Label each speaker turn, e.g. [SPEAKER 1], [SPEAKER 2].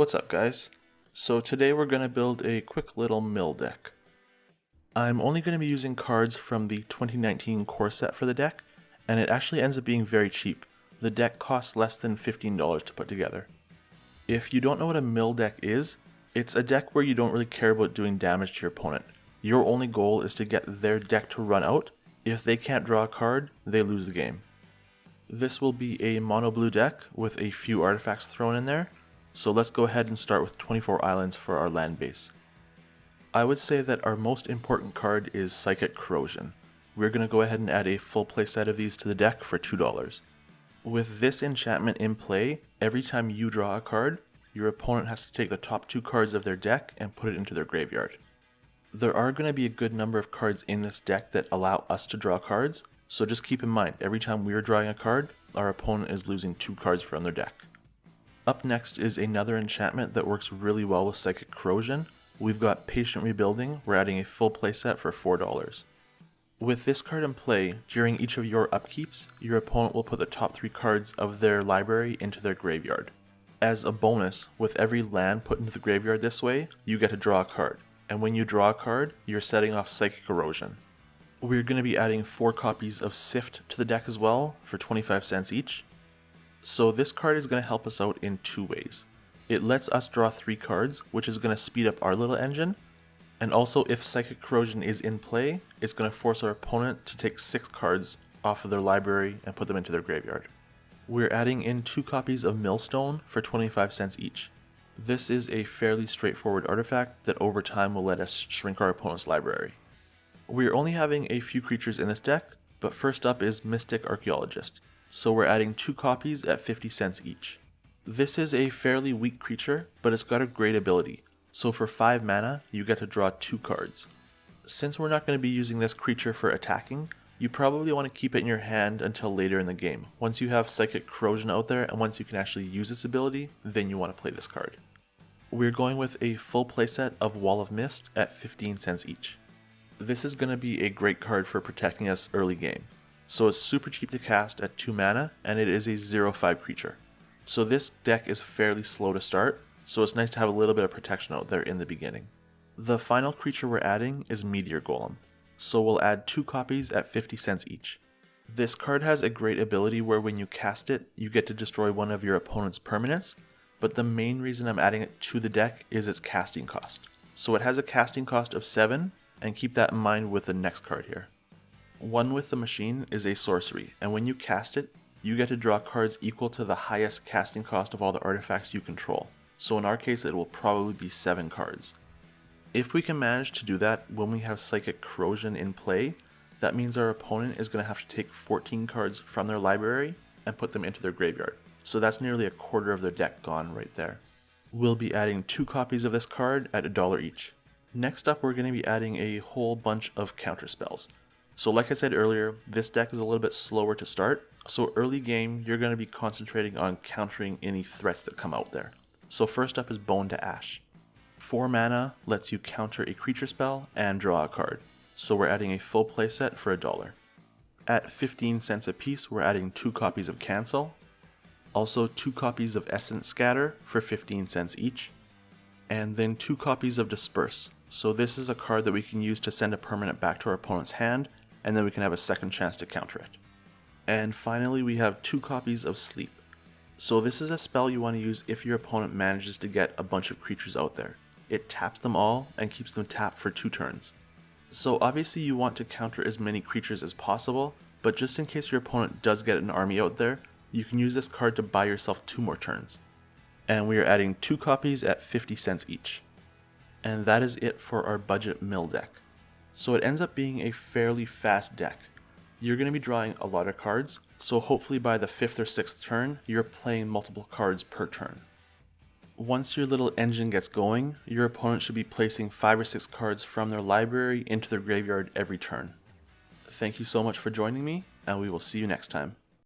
[SPEAKER 1] What's up, guys? So today we're going to build a quick little mill deck. I'm only going to be using cards from the 2019 core set for the deck, and it actually ends up being very cheap. The deck costs less than $15 to put together. If you don't know what a mill deck is, it's a deck where you don't really care about doing damage to your opponent. Your only goal is to get their deck to run out. If they can't draw a card, they lose the game. This will be a mono blue deck with a few artifacts thrown in there. So let's go ahead and start with 24 islands for our land base. I would say that our most important card is Psychic Corrosion. We're going to go ahead and add a full playset of these to the deck for $2. With this enchantment in play, every time you draw a card, your opponent has to take the top 2 cards of their deck and put it into their graveyard. There are going to be a good number of cards in this deck that allow us to draw cards, so just keep in mind, every time we are drawing a card, our opponent is losing 2 cards from their deck. Up next is another enchantment that works really well with Psychic Corrosion. We've got Patient Rebuilding. We're adding a full playset for $4. With this card in play, during each of your upkeeps, your opponent will put the top 3 cards of their library into their graveyard. As a bonus, with every land put into the graveyard this way, you get to draw a card. And when you draw a card, you're setting off Psychic Corrosion. We're going to be adding 4 copies of Sift to the deck as well for 25 cents each. So this card is going to help us out in 2 ways. It lets us draw 3 cards, which is going to speed up our little engine, and also if Psychic Corrosion is in play, it's going to force our opponent to take 6 cards off of their library and put them into their graveyard. We're adding in 2 copies of Millstone for 25 cents each. This is a fairly straightforward artifact that over time will let us shrink our opponent's library. We're only having a few creatures in this deck, but first up is Mystic Archaeologist. So we're adding 2 copies at 50 cents each. This is a fairly weak creature, but it's got a great ability. So for 5 mana, you get to draw 2 cards. Since we're not going to be using this creature for attacking, you probably want to keep it in your hand until later in the game. Once you have Psychic Corrosion out there and once you can actually use this ability, then you want to play this card. We're going with a full playset of Wall of Mist at 15 cents each. This is going to be a great card for protecting us early game. So it's super cheap to cast at 2 mana, and it is a 0/5 creature. So this deck is fairly slow to start, so it's nice to have a little bit of protection out there in the beginning. The final creature we're adding is Meteor Golem. So we'll add 2 copies at 50 cents each. This card has a great ability where when you cast it, you get to destroy one of your opponent's permanents, but the main reason I'm adding it to the deck is its casting cost. So it has a casting cost of 7, and keep that in mind with the next card here. One with the Machine is a sorcery, and when you cast it, you get to draw cards equal to the highest casting cost of all the artifacts you control. So in our case, it will probably be 7 cards. If we can manage to do that when we have Psychic Corrosion in play, that means our opponent is going to have to take 14 cards from their library and put them into their graveyard. So that's nearly a quarter of their deck gone right there. We'll be adding 2 copies of this card at $1 each. Next up, we're going to be adding a whole bunch of counter spells. So like I said earlier, this deck is a little bit slower to start, so early game you're going to be concentrating on countering any threats that come out there. So first up is Bone to Ash. 4 mana lets you counter a creature spell and draw a card, so we're adding a full playset for $1. At 15 cents a piece, we're adding 2 copies of Cancel, also 2 copies of Essence Scatter for 15 cents each, and then 2 copies of Disperse. So this is a card that we can use to send a permanent back to our opponent's hand, and then we can have a second chance to counter it. And finally, we have 2 copies of Sleep. So this is a spell you want to use if your opponent manages to get a bunch of creatures out there. It taps them all and keeps them tapped for 2 turns. So obviously you want to counter as many creatures as possible, but just in case your opponent does get an army out there, you can use this card to buy yourself 2 more turns. And we are adding 2 copies at 50 cents each. And that is it for our budget mill deck. So it ends up being a fairly fast deck. You're going to be drawing a lot of cards, so hopefully by the 5th or 6th turn, you're playing multiple cards per turn. Once your little engine gets going, your opponent should be placing 5 or 6 cards from their library into their graveyard every turn. Thank you so much for joining me, and we will see you next time.